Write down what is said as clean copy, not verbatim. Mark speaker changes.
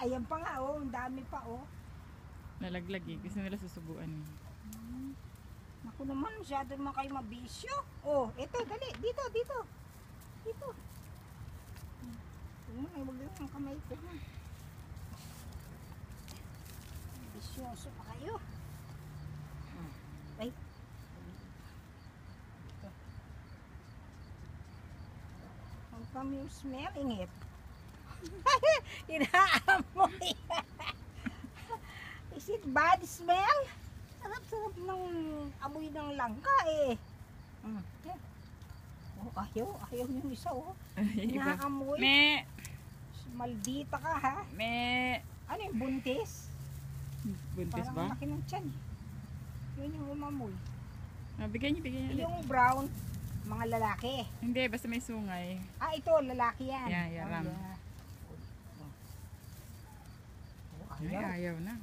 Speaker 1: ayan pa nga oh, ang dami pa oh.
Speaker 2: Nalaglag eh. Gusto nila susubuan.
Speaker 1: Naku naman, masyado naman kayo mabisyo. Oh, ito, dali, dito. Dito. Huwag lang ang kamay ko. Bisyoso pa kayo. Ay. Ang come you smelling it? Inaamoy. Is it bad smell? Sarap-sarap ng amoy ng langka eh. Oh, ayaw yung isa oh. Inaamoy.
Speaker 2: Me!
Speaker 1: Maldita ka ha.
Speaker 2: Me!
Speaker 1: Ano yung buntis?
Speaker 2: Buntis
Speaker 1: Parang
Speaker 2: ba?
Speaker 1: laki ng tiyan eh. Yun yung umamoy.
Speaker 2: Bigyan niyo.
Speaker 1: Yung brown, mga lalaki.
Speaker 2: Hindi, basta may sungay.
Speaker 1: Ah, ito, lalaki yan.
Speaker 2: Yeah, ram.
Speaker 1: Oh,
Speaker 2: Ay, ayaw na.